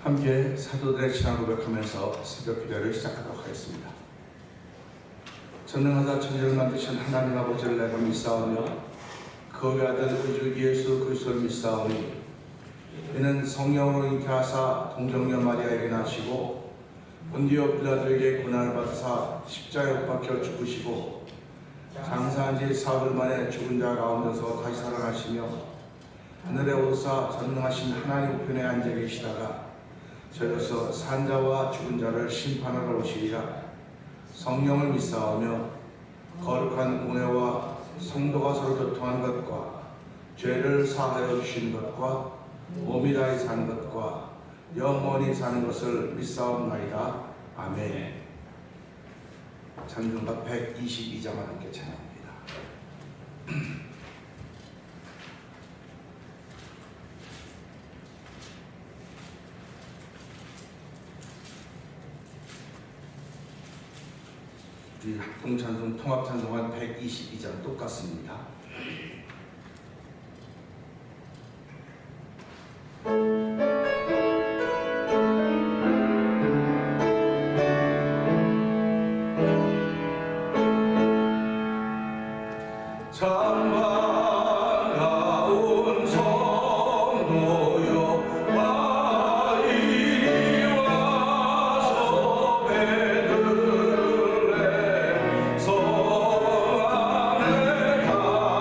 함께 사도들의 신앙 고백하면서 새벽 기도를 시작하도록 하겠습니다. 전능하사 천지를 만드신 하나님 아버지를 내가 믿사오며 그 외아들 우리 주 예수 그리스도를 믿사오니 이는 성령으로 잉태하사 동정녀 마리아에게 나시고 본디오 빌라도에게 고난을 받으사 십자가에 못 박혀 죽으시고 장사한 지 사흘 만에 죽은 자 가운데서 다시 살아나시며 하늘에 오르사 전능하신 하나님 우편에 앉아 계시다가 저로서 산자와 죽은 자를 심판하러 오시리라. 성령을 믿사오며 거룩한 공회와 성도가 서로 교통하는 것과 죄를 사하여 주시는 것과 몸이 다히 사는 것과 영원히 사는 것을 믿사옵나이다. 아멘. 찬송가 122장을 함께 찬양합니다. 우리 합동찬송 통합찬송한 122장 똑같습니다. 성 안에 가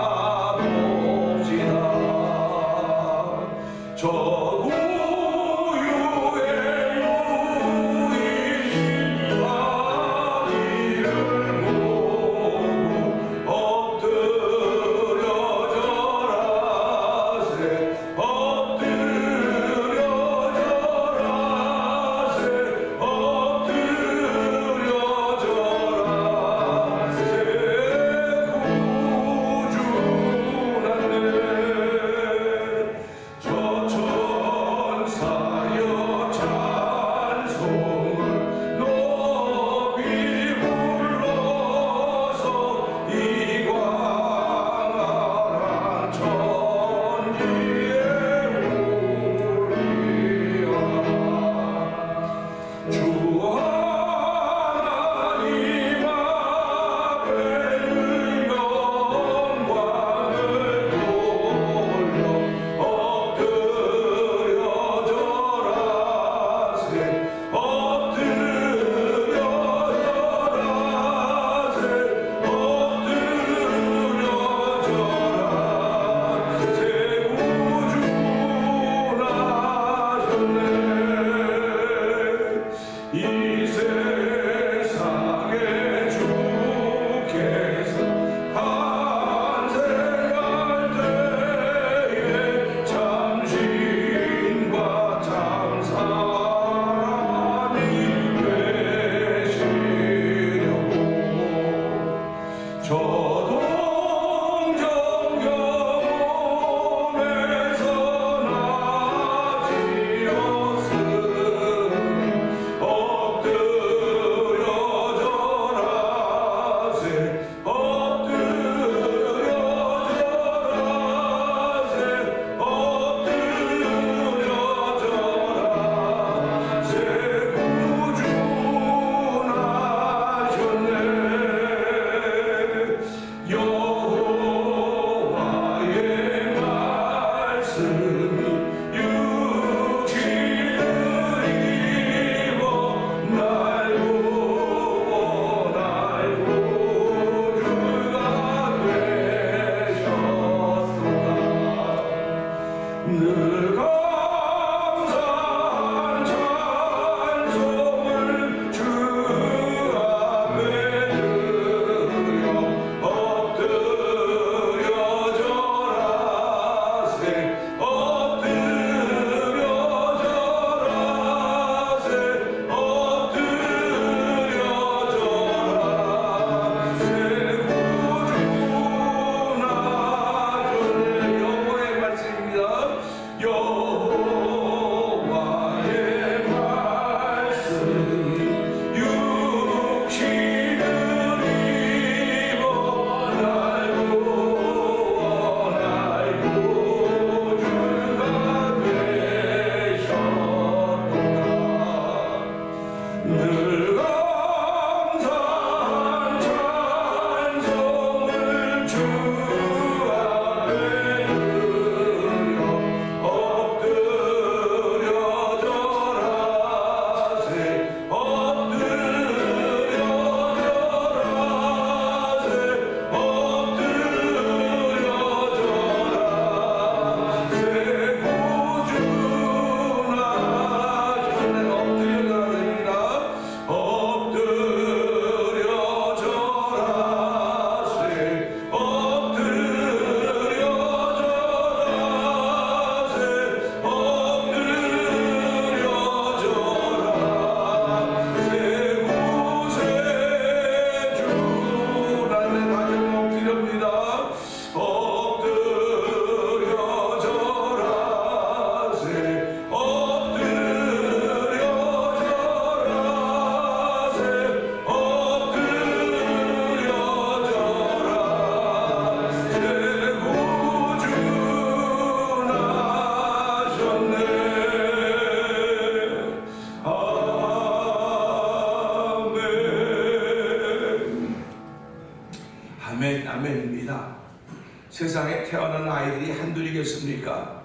세상에 태어난 아이들이 한둘이겠습니까?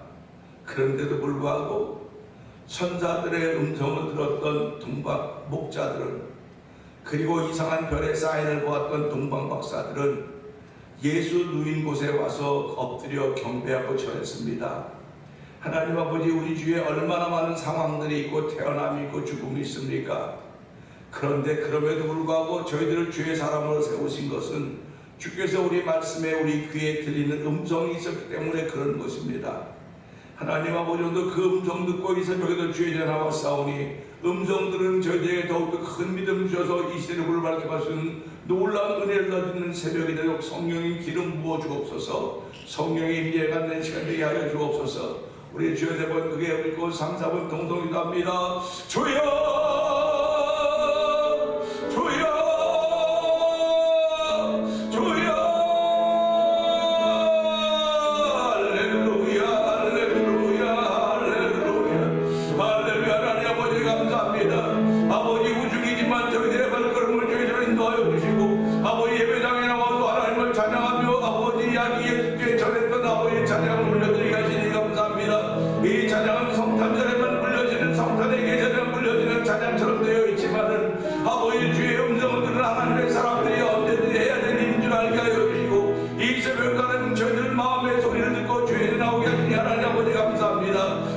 그런데도 불구하고 천사들의 음성을 들었던 동방 목자들은, 그리고 이상한 별의 사인을 보았던 동방 박사들은 예수 누인 곳에 와서 엎드려 경배하고 절했습니다. 하나님 아버지, 우리 주위에 얼마나 많은 상황들이 있고 태어남이 있고 죽음이 있습니까? 그런데 그럼에도 불구하고 저희들을 주의 사람으로 세우신 것은 주께서 우리 말씀에 우리 귀에 들리는 음성이 있었기 때문에 그런 것입니다. 하나님 아버지, 오늘도 그 음성 듣고 이 새벽에도 주의 전에 나왔사오니 음성들은 저희들에게 더욱더 큰 믿음 주셔서 이 시대를 불 밝게 하시는 놀라운 은혜를 얻는 새벽이 되도록 성령의 기름 부어 주옵소서. 성령의 임재에 갖는 시간 되게 하여 주옵소서. 우리 주여 세 번 그게 읽고 3, 4번 동성기도 합니다. 주여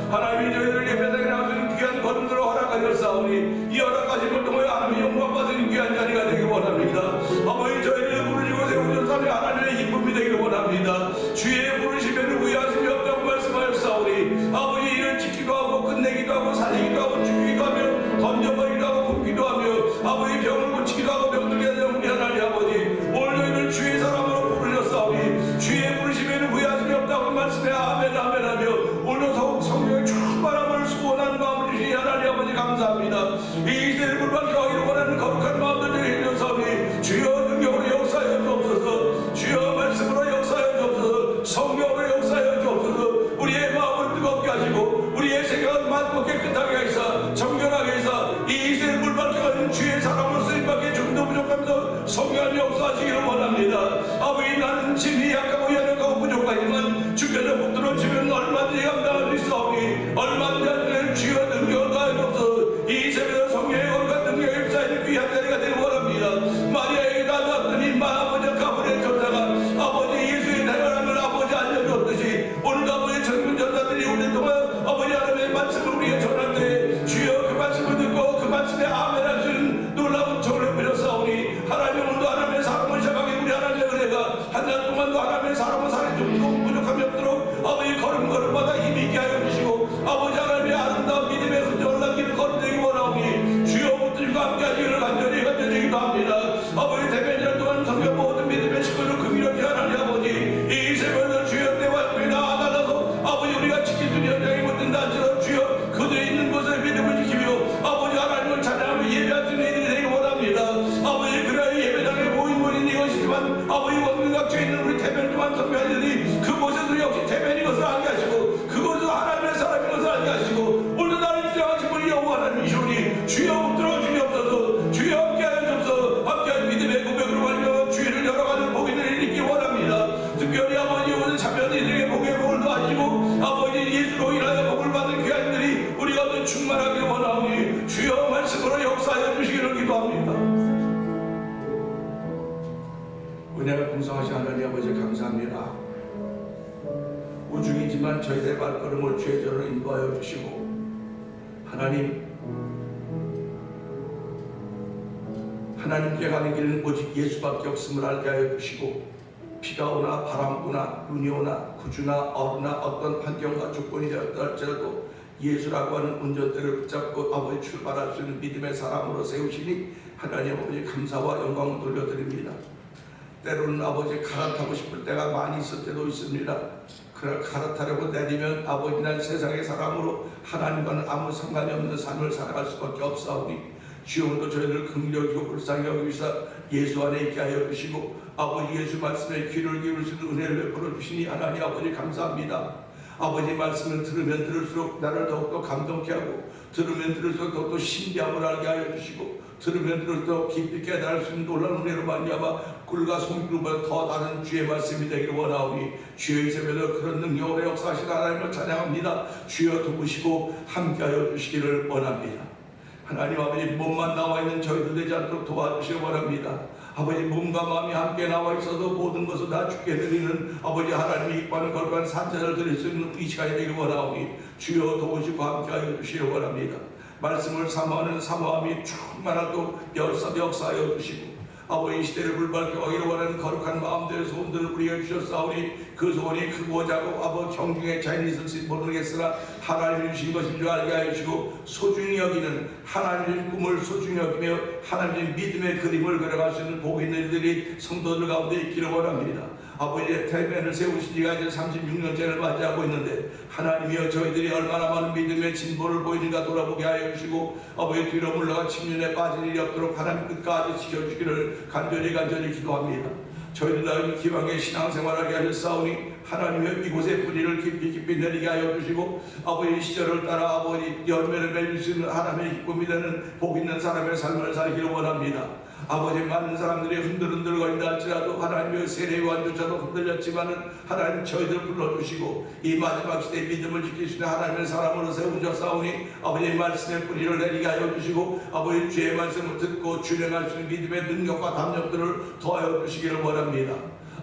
하나님이 저희를 예배당에 나오신 귀한 걸음들을 허락하셨사오니 이 허락하신 걸 통하여 하나님의 영광 받으신 귀한 자리가 되길 원합니다. 아버지, 저희를 부르시고 세우셨사오니 하나님의 기쁨이 되길 원합니다. 주의 부르심에는 후회하심이 없다고 말씀하셨사오니 아버지, 이를 지키기도 하고 끝내기도 하고 살리기도 하고 죽이기도 하며 던져버리기도 하고 굽기도 하며 아버지, 병을 고치기도 하고 병들게 하는 우리 하나님 아버지, 오늘 저희를 주의 사람으로 부르셨사오니 주의 부르심에는 후회하심이 없다고 말씀해 아멘 아멘 하며 오늘도 성령의 충만함을 소원하는 마음을 주시니 하나님 아버지 감사합니다. 이 시대를 불밖에 하기를 원하는 거룩한 마음들 저희 주옵소서. 주여 능력으로 역사하여 주옵소서. 주여 말씀으로 역사하여 주옵소서. 성령으로 역사하여 주옵소서. 우리의 마음을 뜨겁게 하시고 우리의 생각을 맑고 깨끗하게 하시사 정결하게 하시사 이 시대를 불밖에 하는 주의 사람으로 쓰임받기에 좀더 부족합니다. 성령의 역사하시기를 원합니다. 아버지, 나는 진이 약하고 연약하고 부족하지만 주께서 붙들어주면 얼마든지 감당할 수 있사오니 얼마든지 하늘 주여 능력을 다하옵소서. 이 새벽에 성령의 거룩한 능력의 입사에는 귀한 자리가 되길 원합니다. 마리아에게 나왔더니 아버지 가브리엘 전사가 아버지 예수의 대단함을 아버지 알려주었듯이 오늘 아버지 전군 전사들이 오늘 동안 아버지 하나님의 말씀을 우리에게 전할 때 주여 그 말씀을 듣고 그 말씀에 아멘 할 수 있는 놀라운 정을 베렸사오니 하나님, 오늘도 하나님의 사람을 시작하게 우리 하나님의 은혜가 한 달 동안도 하나님의 사람을 살이 좀 부족함이 없도록 아버지 걸음걸음마다 힘이 있게 하여 주시고 아버지 하나님의 아름다운 믿음의 흔적을 남기는 걸음되기 원하오니 주여 붙들고 함께 하시기를 간절히 기도합니다. 아버지, 대변절 동안 성경 모든 믿음의 식구를 긍휼하게 하나님 아버지, 이 새벽에 주여 때와 함께 나아가서 아버지 우리가 지킬 수 있는 현장이 못된다 할지라도 주여 그들이 있는 곳에 믿음을 지키며 아버지 하나님을 찬양하며 예배할 수 있는 일이 되기 원합니다. 아버지, 그래야 예배당에 모인 분이 이것이지만 아버지 원근각지에 있는 우리 대변 동안 선교하시니 그곳에서 역시 대변인 것을 알게 하시고 그곳에서 하나님의 사람인 것을 알게 하시고 오늘 나를 주장하신 분이 여호와 하나님이시오니 주여 붙들어 주시옵소서. 주여 함께하여 주옵소서. 함께한 믿음의 고백으로 말며 주의를 열어가는 복인을 일으키기 원합니다. 특별히 아버지, 오늘 참여인들에게 복의 복을 더하시고 아버지 예수로 인하여 복을 받는 귀한들이 우리가 모두 충만하기를 원하오니 주여 말씀으로 역사하여 주시기를 기도합니다. 은혜가 풍성하신 하나님 아버지 감사합니다. 우중이지만 저희들의 발걸음을 주의 전으로 인도하여 주시고 하나님께 가는 길은 오직 예수밖에 없음을 알게 하여 주시고 비가 오나 바람 부나 눈이 오나 구주나 어루나 어떤 환경과 조건이 되었다 할지라도 예수라고 하는 운전대를 붙잡고 아버지 출발할 수 있는 믿음의 사람으로 세우시니 하나님 아버지 감사와 영광을 돌려드립니다. 때로는 아버지 갈아타고 싶을 때가 많이 있을 때도 있습니다. 그러나 갈아타려고 내리면 아버지, 난 세상의 사람으로 하나님과는 아무 상관이 없는 삶을 살아갈 수밖에 없사오니 주여, 오늘도 저희를 긍휼히 여기고 불쌍히 여기사 예수 안에 있게 하여 주시고 아버지 예수 말씀에 귀를 기울일 수 있는 은혜를 베풀어 주시니 하나님 아버지 감사합니다. 아버지 말씀을 들으면 들을수록 나를 더욱더 감동케 하고, 들으면 들을수록 더욱더 신비함을 알게 하여 주시고, 들으면 들을수록 깊이 깨달을 수 있는 놀라운 은혜로 말미암아 꿀과 송기름보다 더 다른 주의 말씀이 되기를 원하오니, 주의 새벽에 그런 능력으로 역사하신 하나님을 찬양합니다. 주여 도우시고 함께하여 주시기를 원합니다. 하나님 아버지, 몸만 나와 있는 저희들 되지 않도록 도와주시기 원합니다. 아버지, 몸과 마음이 함께 나와 있어도 모든 것을 다 주께 드리는 아버지 하나님이 기뻐하는 거룩한 산자를 드릴 수 있는 이 시간이 되기를 원하오니, 주여 도우시고 함께하여 주시기 원합니다. 말씀을 사모하는 사모함이 충만하고 역사하여 주시고, 아버지 시대를 불밝게 하기를 원하는 거룩한 마음들의 소원들을 우리에게 주셨사오니, 그 소원이 크고 작고 아버지 정중에 차이는 있을지 모르겠으나 하나님이 주신 것인 줄 알게 하여 주시고, 소중히 여기는 하나님의 꿈을 소중히 여기며 하나님의 믿음의 그림을 그려갈 수 있는 복 있는 이들이 성도들 가운데 있기를 원합니다. 아버지의 태면을 세우신 지가 이제 36년째를 맞이하고 있는데, 하나님이여 저희들이 얼마나 많은 믿음의 진보를 보이는가 돌아보게 하여 주시고, 아버지 뒤로 물러가 침륜에 빠질 일이 없도록 하나님 끝까지 지켜주시기를 간절히 기도합니다. 저희들 기왕의 신앙생활하게 하셨사오니, 하나님의 이곳에 뿌리를 깊이 내리게 하여 주시고, 아버지 시절을 따라 아버지 열매를 맺을 수 있는 하나님의 기쁨이 되는 복 있는 사람의 삶을 살기를 원합니다. 아버지, 많은 사람들이 흔들흔들 거린다 할지라도 하나님의 세례의 완조차도 흔들렸지만은 하나님 저희들 불러주시고, 이 마지막 시대의 믿음을 지킬 수 있는 하나님의 사람으로 세우셨사오니, 아버지 말씀의 뿌리를 내리게 하여 주시고, 아버지 주의 말씀을 듣고 준행할 수 있는 믿음의 능력과 담력들을 더하여 주시기를 원합니다.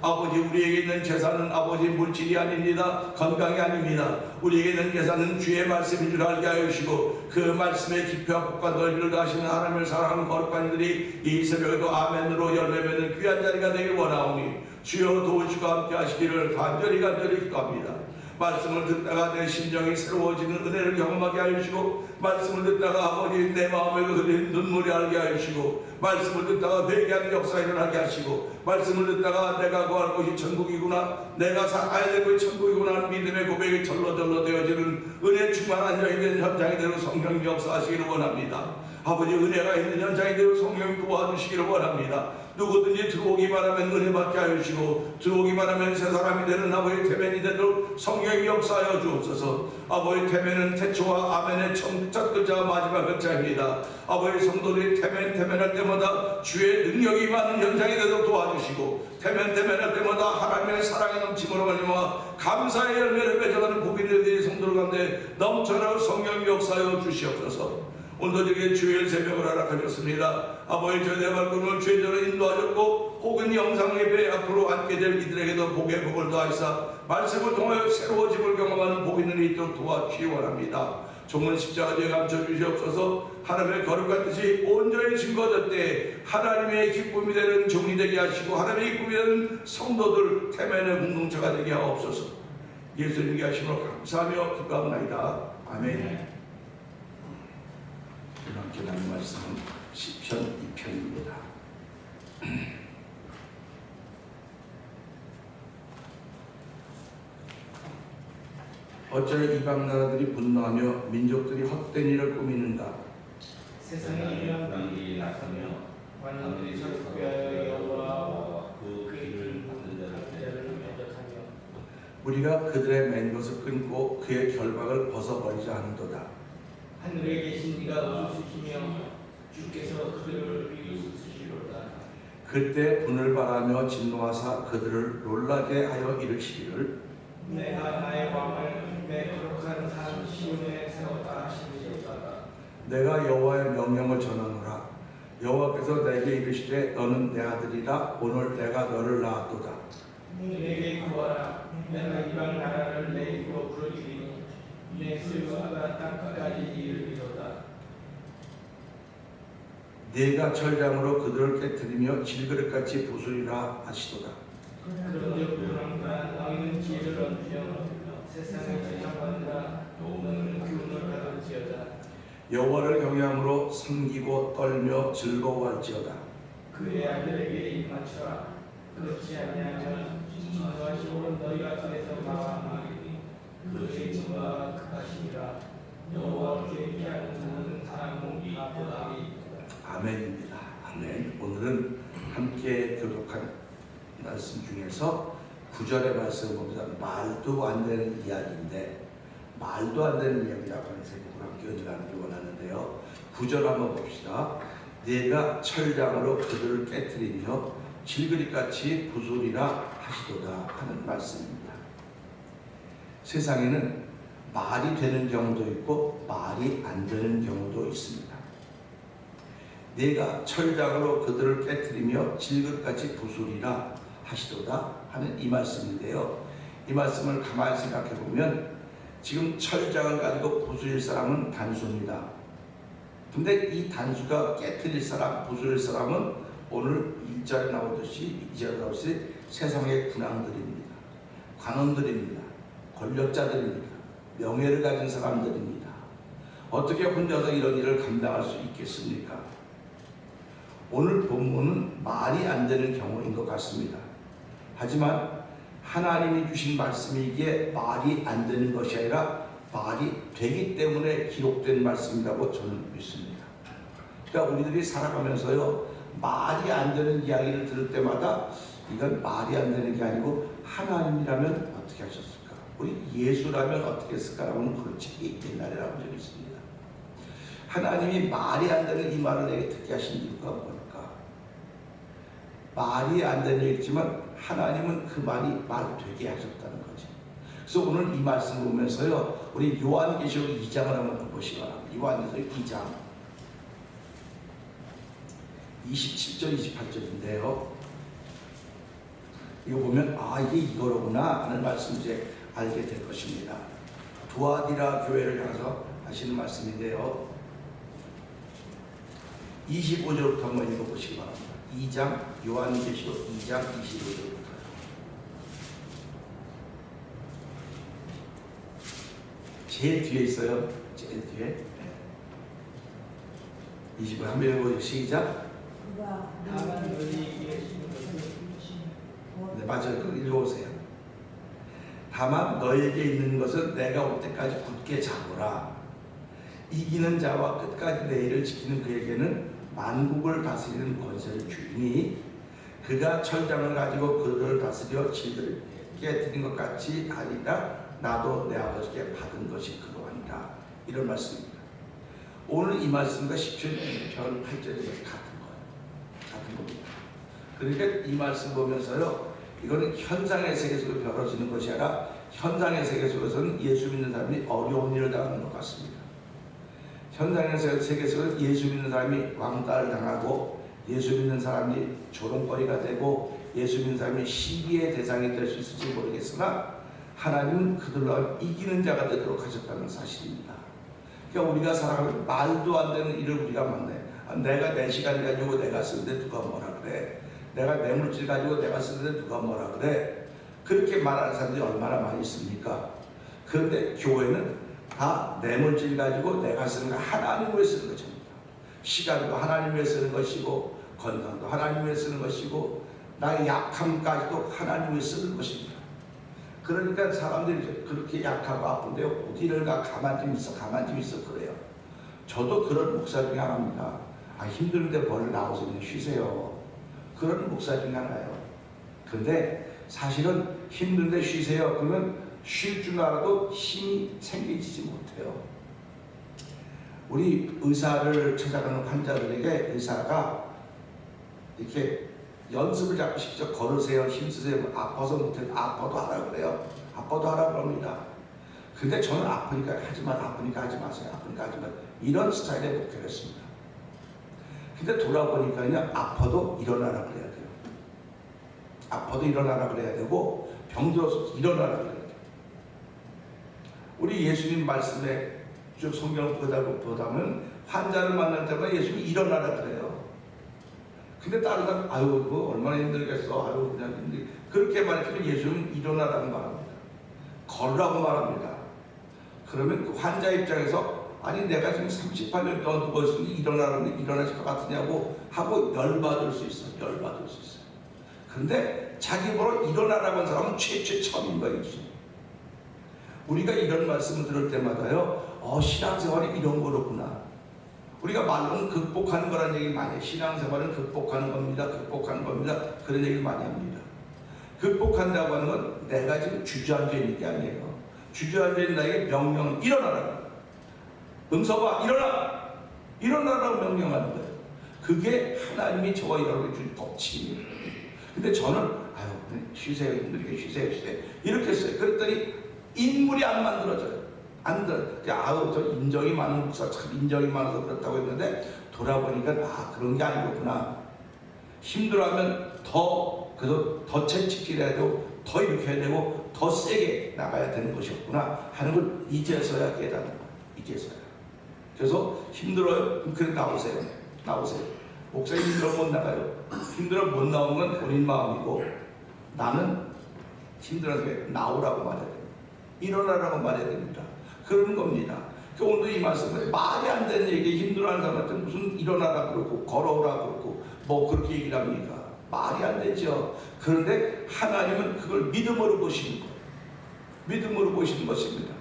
아버지, 우리에게 있는 재산은 아버지 물질이 아닙니다. 건강이 아닙니다. 우리에게 있는 재산은 주의 말씀인 줄 알게 하여 주시고, 그 말씀의 깊이와 폭과 넓이를 다하시는 하나님을 사랑하는 거룩한 이들이 이 새벽에도 아멘으로 열매 맺는 귀한 자리가 되길 원하오니, 주여 도우시고 함께 하시기를 간절히 기도합니다. 말씀을 듣다가 내 심정이 새로워지는 은혜를 경험하게 하여 주시고, 말씀을 듣다가 아버지 내 마음에 흘린 눈물이 알게 하여 주시고, 말씀을 듣다가 회개하는 역사가 일어나게 하시고, 말씀을 듣다가 내가 구할 곳이 천국이구나, 내가 살아야 될 곳이 천국이구나 하는 믿음의 고백이 절로 되어지는 은혜 충만한 여인 되는 현장이 되는 성령이 역사하시기를 원합니다. 아버지, 은혜가 있는 현장이 되어 성령이 도와주시기를 원합니다. 누구든지 들어오기만 하면 은혜 받게 하여 주시고, 들어오기만 하면 새 사람이 되는 아버지 태면이 되도록 성령이 역사하여 주옵소서. 아버지, 태면은 태초와 아멘의 첫 글자와 마지막 글자입니다. 아버지, 성도들이 태면할 때마다 주의 능력이 많은 현장이 되도록 도와주시고, 태면할 때마다 하나님의 사랑의 넘침으로 말미암아 감사의 열매를 맺어가는 복인 들이 성도들 가운데 넘쳐나는 성령이 역사하여 주시옵소서. 오늘도 저에게 주의 새벽을 허락하셨습니다. 아버지, 저희의 발걸음을 주의 전에 인도하셨고, 혹은 영상 예배 앞으로 앉게 될 이들에게도 복의 복을 더하시사 말씀을 통하여 새로워짐을 경험하는 복 있는 이 있도록 도와주시기 원합니다. 종은 십자가 뒤에 감춰 주시옵소서. 하나님의 거룩한 뜻이 온전히 증거될 때 하나님의 기쁨이 되는 종이 되게 하시고, 하나님의 기쁨이 되는 성도들 태면의 공동체가 되게 하옵소서. 예수님께 하심으로 감사하며 기도합니다. 아멘. 이렇게 나눈 말씀은 시편 2편입니다. 어찌하여 이방 나라들이 분노하며 민족들이 헛된 일을 꾸미는가? 세상에 이런 병이 나서며 관원들이 설교하여 여호와와 그 길을 묻는 자를 면역하며, 우리가 그들의 맨 것을 끊고 그의 결박을 벗어버리자 하는도다. 하늘에 계신 이가 웃으시며 주께서 그들을 이웃으시리로다. 그때 분을 바라며 진노하사 그들을 놀라게 하여 이르시기를, 내가 나의 왕을 내 거룩한 산 시온에 세웠다 하시리로다. 내가 여호와의 명령을 전하노라. 여호와께서 내게 이르시되 너는 내 아들이라. 오늘 내가 너를 낳았도다. 내게 구하라. 내가 이방 나라를 내 입으로 부르리니 내 슬픔과 땅끝까지 이르리로다. 네가 철장으로 그들을 깨뜨리며 질그릇같이 부수리라 하시도다. 그런즉 불안한 너희는 지혜를 얻으며 세상의 지상관들아 너는 교훈을 받을지어다. 여호와를 경외함으로 섬기고 떨며 즐거워할지어다. 그의 아들에게 입 맞춰라. 그렇지 아니하면 너와 시온은 너희가 길에서 망하리니 그의 증거가 극하시니라. 여호와 계획하는 자는 사람은 다 떠나리. 아멘입니다. 아멘. 오늘은 함께 교독한 말씀 중에서 9절의 말씀을 보면서 말도 안 되는 이야기인데, 말도 안 되는 이야기라고 하는 제목으로 함께 연주하기 원하는데요. 9절 한번 봅시다. 네가 철장으로 그들을 깨뜨리며 질그릇같이 부수리라 하시도다 하는 말씀입니다. 세상에는 말이 되는 경우도 있고 말이 안 되는 경우도 있습니다. 네가 철장으로 그들을 깨뜨리며 질그릇같이 부수리라 하시도다 하는 이 말씀인데요. 이 말씀을 가만히 생각해 보면 지금 철장을 가지고 부수일 사람은 단수입니다. 근데 이 단수가 깨뜨릴 사람, 부수일 사람은 오늘 1절에 나오듯이 2절에 나오듯이 세상의 군왕들입니다. 관원들입니다. 권력자들입니다. 명예를 가진 사람들입니다. 어떻게 혼자서 이런 일을 감당할 수 있겠습니까? 오늘 본문은 말이 안 되는 경우인 것 같습니다. 하지만 하나님이 주신 말씀이기에 말이 안 되는 것이 아니라 말이 되기 때문에 기록된 말씀이라고 저는 믿습니다. 그러니까 우리들이 살아가면서요, 말이 안 되는 이야기를 들을 때마다 이건 말이 안 되는 게 아니고 하나님이라면 어떻게 하셨을까? 우리 예수라면 어떻게 했을까라고는 그런 책이 옛날에 나온 적이 있습니다. 하나님이 말이 안 되는 이 말을 내게 듣게 하신 이유가 뭘까? 말이 안 되는 얘기지만 하나님은 그 말이 말 되게 하셨다는 거죠. 그래서 오늘 이 말씀 보면서요, 우리 요한계시록 2장을 한번 보시기 바랍니다. 요한계시록 2장 27절 28절인데요. 이거 보면 이게 이거로구나 하는 말씀 이제 알게 될 것입니다. 두아디라 교회를 향해서 하시는 말씀인데요. 25절부터 한번 읽어보시기 바랍니다. 2장 요한계시록 2장 25절부터. 제일 뒤에 있어요. 제일 뒤에. 25절 한번 읽어보세요. 시작. 다만 너희에게 네, 맞아요. 그럼 읽어보세요. 다만 너에게 있는 것은 내가 올 때까지 굳게 잡으라. 이기는 자와 끝까지 내 일을 지키는 그에게는 만국을 다스리는 권세를 주니 그가 철장을 가지고 그들을 다스려 질그릇 깨뜨린 것 같이 하리라. 나도 내 아버지께 받은 것이 그러하니라. 이런 말씀입니다. 오늘 이 말씀과 10편 8절이 같은 거예요. 같은 겁니다. 그러니까 이 말씀 보면서요, 이거는 현상의 세계 속에 벌어지는 것이 아니라 현상의 세계 속에서는 예수 믿는 사람이 어려운 일을 당하는 것 같습니다. 현상의 세계 속에서 예수 믿는 사람이 왕따를 당하고 예수 믿는 사람이 조롱거리가 되고 예수 믿는 사람이 시기의 대상이 될 수 있을지 모르겠으나 하나님은 그들로 이기는 자가 되도록 하셨다는 사실입니다. 그러니까 우리가 살아가면 말도 안 되는 일을 우리가 만나요. 내가 내 시간 가지고 내가 쓰는데 누가 뭐라 그래. 내가 내 물질 가지고 내가 쓰는데 누가 뭐라 그래. 그렇게 말하는 사람들이 얼마나 많이 있습니까? 그런데 교회는 다 내 물질 가지고 내가 쓰는 거 하나님 위해 쓰는 것입니다. 시간도 하나님 위해 쓰는 것이고 건강도 하나님 위해 쓰는 것이고 나의 약함까지도 하나님 위해 쓰는 것입니다. 그러니까 사람들이 그렇게 약하고 아픈데 어디를 가 가만히 좀 있어 그래요. 저도 그런 목사 중에 하나입니다. 힘든데 뭘 나와서 쉬세요. 그런 목사 중에 하나예요. 근데 사실은 힘든데 쉬세요. 그러면 쉴 줄 알아도 힘이 생기지 못해요. 우리 의사를 찾아가는 환자들에게 의사가 이렇게 연습을 자꾸 시키죠. 걸으세요, 힘쓰세요. 아파서 못해. 아파도 하라 그래요. 아파도 하라 그럽니다. 근데 저는 아프니까 하지 하지 마세요. 아프니까 하지 마세요. 이런 스타일의 목회를 했습니다. 근데 돌아보니까요, 아파도 일어나라 그래야 돼요. 아파도 일어나라 그래야 되고 병들어서 일어나라 그래야 돼요. 우리 예수님 말씀에 쭉 성경을 보다면 환자를 만날 때마다 예수님이 일어나라 그래요. 근데 다른 사람 그거 얼마나 힘들겠어. 그냥 힘들게. 그렇게 말했지만 예수님은 일어나라고 말합니다. 걸으라고 말합니다. 그러면 그 환자 입장에서 내가 지금 38년 동안 누워있으니 일어나라는데 일어나실 것 같으냐고 하고 열받을 수 있어요. 열받을 수 있어요. 그런데 자기 보러 일어나라고 한 사람은 처음인 거예요. 우리가 이런 말씀을 들을 때마다요, 신앙생활이 이런 거로구나. 우리가 말로는 극복하는 거라는 얘기 많이 해요. 신앙생활은 극복하는 겁니다. 극복하는 겁니다. 그런 얘기를 많이 합니다. 극복한다고 하는 건 내가 지금 주저앉아 있는 게 아니에요. 주저앉아 있는 나에게 명령은 일어나라. 응서봐 일어나! 일어나라고 명령하는 거예요. 그게 하나님이 저와 여러분에게 준 법칙입니다. 근데 저는 아유 쉬세요, 힘들게 쉬세요 이렇게 했어요. 그랬더니 인물이 안 만들어져요. 안 돼. 아우 저 인정이 많은 목사 참 인정이 많아서 그렇다고 했는데 돌아보니까 아 그런 게 아니었구나. 힘들어하면 더 채찍질해야 되고 더 이렇게 해야 되고 더 세게 나가야 되는 것이었구나 하는 걸 이제서야 깨닫는 거예요. 이제서야. 그래서 힘들어요? 그래 나오세요. 목사님 힘들어 못 나가요. 힘들어 못 나오는 건 본인 마음이고 나는 힘들어서 나오라고 말해야 됩니다. 일어나라고 말해야 됩니다. 그런 겁니다. 오늘 이 말씀은 말이 안 되는 얘기 힘들어하는 사람한테 무슨 일어나라 그러고 걸어오라 그러고 뭐 그렇게 얘기를 합니까? 말이 안 되죠. 그런데 하나님은 그걸 믿음으로 보시는 거예요. 믿음으로 보시는 것입니다.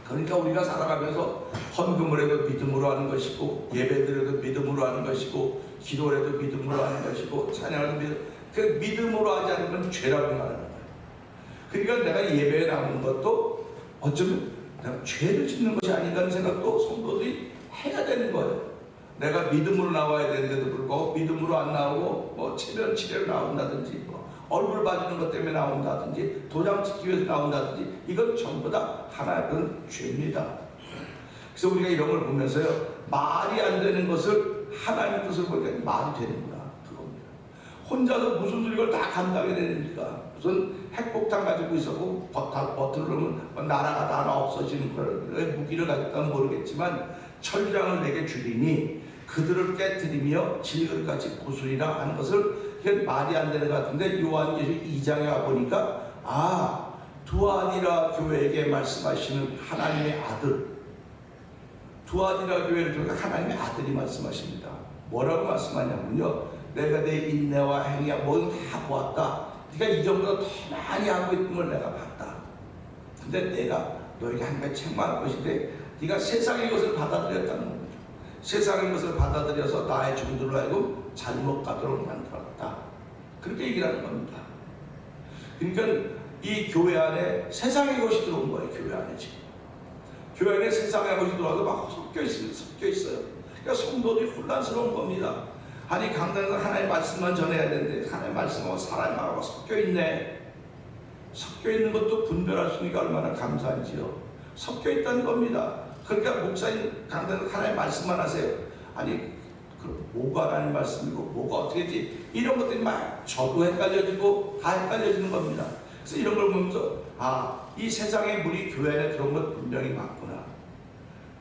그러니까 우리가 살아가면서 헌금을 해도 믿음으로 하는 것이고 예배드려도 믿음으로 하는 것이고 기도를 해도 믿음으로 하는 것이고 찬양을 해도 그 믿음으로 하지 않으면 죄라고 말하는 거예요. 그러니까 내가 예배에 나오는 것도 어쩌면 내가 죄를 짓는 것이 아닌가 하는 생각도 성도들이 해야 되는 거예요. 내가 믿음으로 나와야 되는데도 불구하고 믿음으로 안 나오고 뭐 체면 치레로 나온다든지 뭐 얼굴 봐주는 것 때문에 나온다든지 도장 찍기 위해서 나온다든지 이건 전부 다 하나의 죄입니다. 그래서 우리가 이런 걸 보면서요 말이 안 되는 것을 하나님의 뜻을 보니까 말이 되는구나 그겁니다. 혼자서 무슨 이걸 다 감당해야 됩니까? 무슨 핵폭탄 가지고 있었고 버튼을 누르면 나라가 하나 없어지는 걸 무기를 가졌다면 모르겠지만 철장을 내게 주리니 그들을 깨뜨리며 진흙같이 부수리라 하는 것을 말이 안 되는 것 같은데 요한계시록 2장에 와보니까 두아디라 교회에게 말씀하시는 하나님의 아들 두아디라 교회를 통해 하나님의 아들이 말씀하십니다. 뭐라고 말씀하냐면요 내가 내 인내와 행위와 모든 다 보았다. 네가 이전보다 더 많이 하고 있는 걸 내가 봤다. 근데 내가 너에게 한 가지 책망할 것인데 네가 세상의 것을 받아들였다는 겁니다. 세상의 것을 받아들여서 나의 종들로 하여금 잘못 가도록 만들었다. 그렇게 얘기를 하는 겁니다. 그러니까 이 교회 안에 세상의 것이 들어온 거예요. 교회 안에 지금. 교회 안에 세상의 것이 들어와서 막 섞여 있어요. 그러니까 성도들이 혼란스러운 겁니다. 아니 강단에서 하나님의 말씀만 전해야 되는데 하나님의 말씀하고 사람하고 섞여 있네. 섞여 있는 것도 분별할 수 있으니까 얼마나 감사한지요. 섞여 있다는 겁니다. 그러니까 목사님 강단에서 하나님의 말씀만 하세요. 아니 뭐가 하나님의 말씀이고 뭐가 어떻게 했지 이런 것들이 막 저도 헷갈려지고 다 헷갈려지는 겁니다. 그래서 이런 걸 보면서 이 세상의 물이 교회 안에 들어온 것 분명히 맞구나.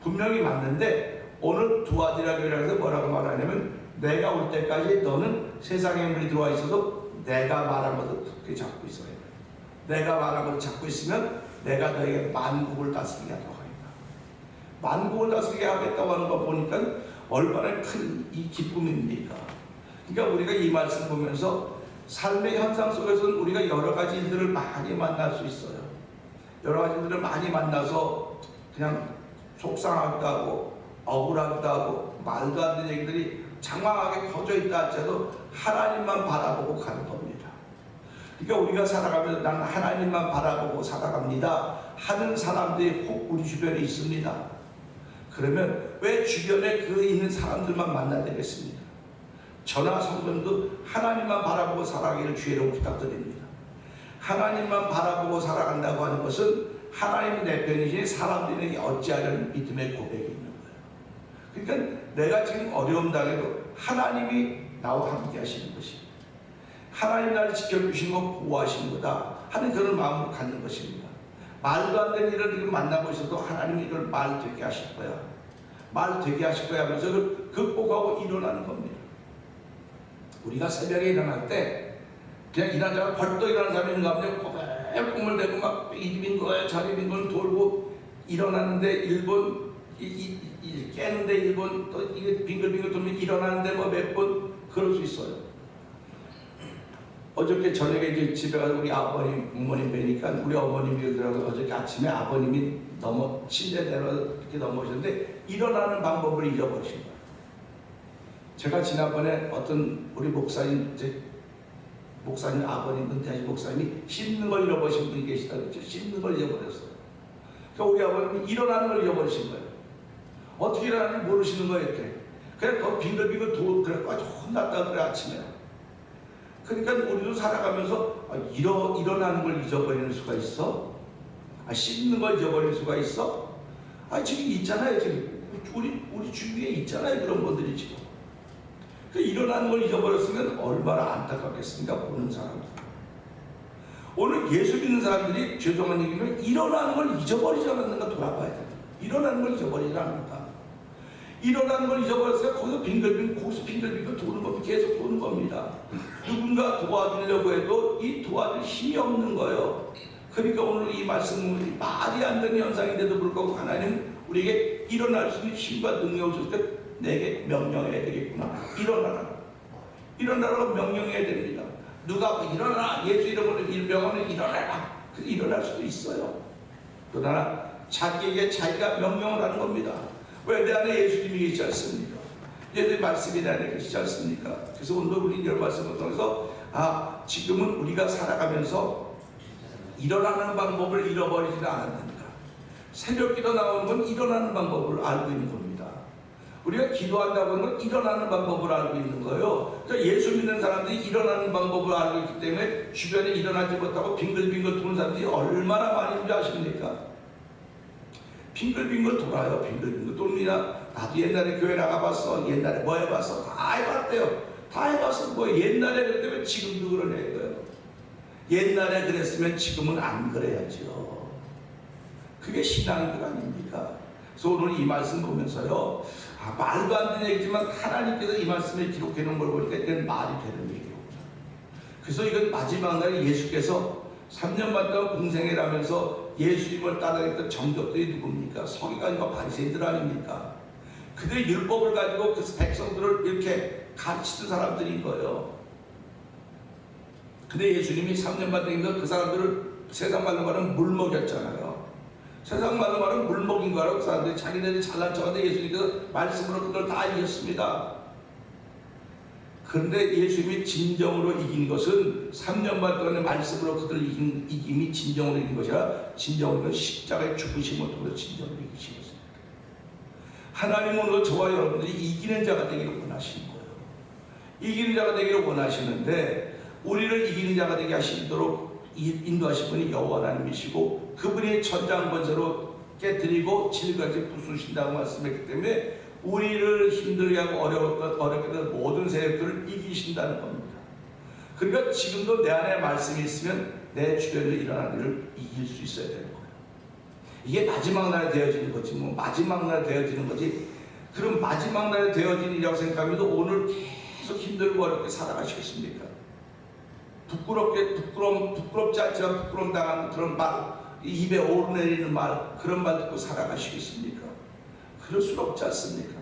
분명히 맞는데 오늘 두아디라 교회에서 뭐라고 말하냐면 내가 올 때까지 너는 세상의 물이 들어와 있어도 내가 말한 것을 그렇게 잡고 있어야 돼. 내가 말한 것을 잡고 있으면 내가 너에게 만국을 다스리게 하도록 하겠다. 만국을 다스리게 하겠다고 하는 거 보니까 얼마나 큰 이 기쁨입니까? 그러니까 우리가 이 말씀 보면서 삶의 현상 속에서는 우리가 여러 가지 일들을 많이 만날 수 있어요. 여러 가지 일들을 많이 만나서 그냥 속상하기도 하고 억울하기도 하고 말도 안 되는 얘기들이 장황하게 퍼져 있다 할지라도 하나님만 바라보고 가는 겁니다. 그러니까 우리가 살아가면서 난 하나님만 바라보고 살아갑니다 하는 사람들이 혹 우리 주변에 있습니다. 그러면 왜 주변에 그 있는 사람들만 만나야 되겠습니까? 저나 성도님도 하나님만 바라보고 살아가기를 주의로 부탁드립니다. 하나님만 바라보고 살아간다고 하는 것은 하나님이 내 편이시니 사람들에게 어찌하려는 믿음의 고백이 있는 거예요. 그러니까 내가 지금 어려움 당해도 하나님이 나와 함께 하시는 것입니다. 하나님 나를 지켜주신 것 보호하시는 거다 하는 그런 마음을 갖는 것입니다. 말도 안 되는 일을 지금 만나고 있어도 하나님이 이걸 말 되게 하실 거야. 말 되게 하실 거야 하면서 그걸 극복하고 일어나는 겁니다. 우리가 새벽에 일어날 때 그냥 일하다가 벌떡 일어나는 사람이 있는가 하면 고개 꿈을 대고 막 이 집인 거야 저 집인 걸 돌고 일어나는데 1분 깨는데 1분 또 이게 빙글빙글 돌면 일어나는데 뭐 몇 분 그럴 수 있어요. 어저께 저녁에 이제 집에 가서 우리 아버님, 부모님 뵈니까 우리 어머님이 그러더라고요. 어저께 아침에 아버님이 침대대로 이렇게 넘어오셨는데 일어나는 방법을 잃어버리신 거예요. 제가 지난번에 어떤 우리 목사님 이제 목사님, 아버님, 은퇴하신 목사님이 씹는 걸 잃어버리신 분이 계시다 그랬죠. 씹는 걸 잃어버렸어요. 그러니까 우리 아버님이 일어나는 걸 잃어버리신 거예요. 어떻게 일어나는지 모르시는 거예요. 이렇게. 그래 더 빙글빙글 그래가지고 혼났다 그래 아침에. 그러니까 우리도 살아가면서 일어나는 걸 잊어버리는 수가 있어? 씹는 걸 잊어버리는 수가 있어? 지금 있잖아요. 지금 우리 주위에 있잖아요. 그런 분들이 지금. 일어나는 걸 잊어버렸으면 얼마나 안타깝겠습니까? 보는 사람들. 오늘 예수 믿는 사람들이 죄송한 얘기면 일어나는 걸 잊어버리지 않았는가 돌아봐야 돼요. 일어나는 걸 잊어버리지 않는가. 일어나는 걸 잊어버렸어요. 거기서 빙글빙글 도는 겁니다. 계속 도는 겁니다. 누군가 도와주려고 해도 이 도와줄 힘이 없는 거예요. 그러니까 오늘 이 말씀은 말이 안 되는 현상인데도 불구하고 하나님은 우리에게 일어날 수 있는 힘과 능력을 줬을 때 내게 명령해야 되겠구나. 일어나라고 명령해야 됩니다. 누가 일어나, 예수 이름으로 명하면 일어나라. 그래서 일어날 수도 있어요. 그러나 자기에게 자기가 명령을 하는 겁니다. 왜? 내 안에 예수님이 계시지 않습니까? 예수의 말씀이 내 안에 계시지 않습니까? 그래서 오늘 우리 이런 말씀을 통해서 지금은 우리가 살아가면서 일어나는 방법을 잃어버리지는 않았는가. 새벽기도 나오는 건 일어나는 방법을 알고 있는 겁니다. 우리가 기도한다고 하는 건 일어나는 방법을 알고 있는 거예요. 그러니까 예수 믿는 사람들이 일어나는 방법을 알고 있기 때문에 주변에 일어나지 못하고 빙글빙글 도는 사람들이 얼마나 많이 있는지 아십니까? 빙글빙글 돌아요. 빙글빙글 돕니다. 나도 옛날에 교회 나가봤어. 옛날에 뭐 해봤어. 다 해봤대요. 다 해봤어. 뭐 옛날에 그랬다면 지금도 그러네 거예요. 옛날에 그랬으면 지금은 안 그래야죠. 그게 신앙인 것 아닙니까? 그래서 오늘 이 말씀 보면서요, 말도 안 되는 얘기지만 하나님께서 이 말씀을 기록해 놓은 걸 보니까 이건 말이 되는 얘기로구나. 그래서 이건 마지막 날에 예수께서 3년 반 동안 공생애를 하면서 예수님을 따라했던 정적들이 누굽니까? 서기관과 바리새인들 아닙니까? 그들의 율법을 가지고 그 백성들을 이렇게 가르치던 사람들인 거예요. 근데 예수님이 3년 반 동안 그 사람들을 세상 말로 말하면 물 먹였잖아요. 세상 말로 말하면 물 먹인 거라고 그 사람들이 자기네들이 잘난 척하는데 예수님께서 말씀으로 그걸 다 이겼습니다. 그런데 예수님이 진정으로 이긴 것은 3년 반 동안의 말씀으로 그들을 이김이 진정으로 이긴 것이 아니라 진정으로 십자가의 죽으심을 통해서 진정으로 이기신 것입니다. 하나님은 오늘 저와 여러분들이 이기는 자가 되기를 원하시는 거예요. 이기는 자가 되기를 원하시는데 우리를 이기는 자가 되게 하시도록 인도하신 분이 여호와 하나님이시고 그분이 천장번세로 깨뜨리고 질까지 부수신다고 말씀했기 때문에 우리를 힘들게 하고 어렵게 된 모든 세력들을 이기신다는 겁니다. 그러니까 지금도 내 안에 말씀이 있으면 내 주변에 일어나는 일을 이길 수 있어야 되는 거예요. 이게 마지막 날에 되어지는 거지 뭐 마지막 날에 되어지는 거지. 그럼 마지막 날에 되어지는 일이라고 생각하면 오늘 계속 힘들고 어렵게 살아가시겠습니까? 부끄럽지 않지만 부끄러움 당하는 그런 말, 입에 오르내리는 말, 그런 말 듣고 살아가시겠습니까? 그럴 수 없지 않습니까?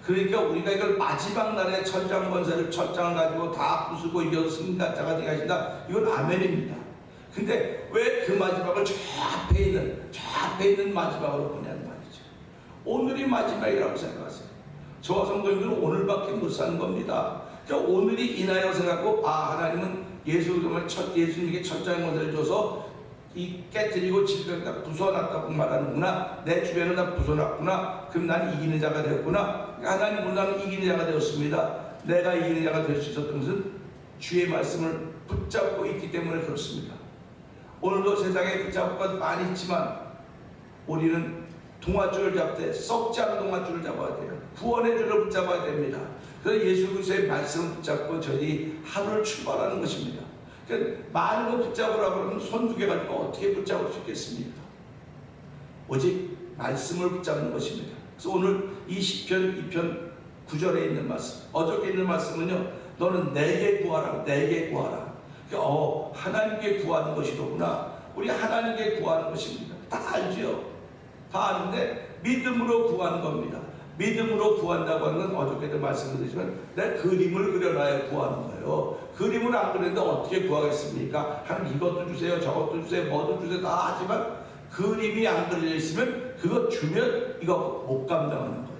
그러니까 우리가 이걸 마지막 날에 천장번세를 천장을 가지고 다 부수고 이겨서 승리자가 되게 하신다. 이건 아멘입니다. 근데 왜 그 마지막을 저 앞에 있는 마지막으로 보냐는 말이죠. 오늘이 마지막이라고 생각하세요. 저와 성도님들은 오늘밖에 못 사는 겁니다. 그러니까 오늘이 이날이라고 생각하고 하나님은 예수님에게 천장번세를 줘서 깨뜨리고 집을 다 부숴놨다고 말하는구나. 내 주변을 다 부숴놨구나. 그럼 난 이기는 자가 되었구나. 하나님 나는 이기는 자가 되었습니다. 내가 이기는 자가 될 수 있었던 것은 주의 말씀을 붙잡고 있기 때문에 그렇습니다. 오늘도 세상에 붙잡고 많이 있지만 우리는 동아줄을 잡되 썩지 않은 동아줄을 잡아야 돼요. 구원의 줄을 붙잡아야 됩니다. 그래서 예수 그리스도의 말씀을 붙잡고 저희 하루를 출발하는 것입니다. 그러니까 많은 거 붙잡으라고 그러면 손 두 개 가지고 어떻게 붙잡을 수 있겠습니까? 오직 말씀을 붙잡는 것입니다. 그래서 오늘 이 시편 2편 9절에 있는 말씀, 어저께 있는 말씀은요, 너는 내게 구하라, 내게 구하라. 그러니까 하나님께 구하는 것이로구나. 우리 하나님께 구하는 것입니다. 다 알죠? 다 아는데 믿음으로 구하는 겁니다. 믿음으로 구한다고 하는 건 어저께도 말씀드렸지만 내 그림을 그려놔야 구하는 거예요. 그림을 안 그렸는데 어떻게 구하겠습니까? 하나님 이것도 주세요, 저것도 주세요, 뭐도 주세요 다 하지만 그림이 안 그려져 있으면 그거 주면 이거 못 감당하는 거예요.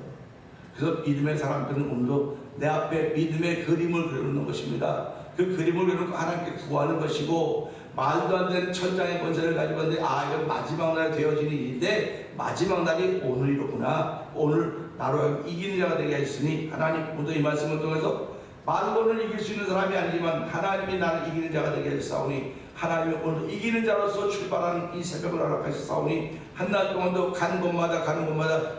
그래서 믿음의 사람들은 오늘도 내 앞에 믿음의 그림을 그려놓는 것입니다. 그 그림을 그려놓고 하나님께 구하는 것이고, 말도 안 되는 천장의 권세를 가지고 있는데 이건 마지막 날에 되어지는 일인데 마지막 날이 오늘이로구나. 오늘 나로 이기는 자가 되게 했으니, 하나님 오늘 이 말씀을 통해서 말로는 이길 수 있는 사람이 아니지만 하나님이 나를 이기는 자가 되게 했사오니, 하나님이 오늘 이기는 자로서 출발하는 이 새벽을 허락하셨사오니, 한날 동안도 가는 곳마다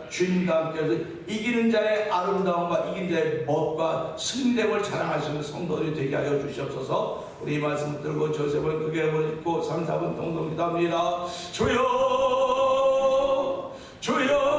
주님과 함께해서 이기는 자의 아름다움과 이기는 자의 멋과 승리됨을 자랑할 수 있는 성도들이 되게 하여 주시옵소서. 우리 이 말씀을 들고 저 세 번 크게 해버리고 3, 4분 동동 기도합니다. 주여 주여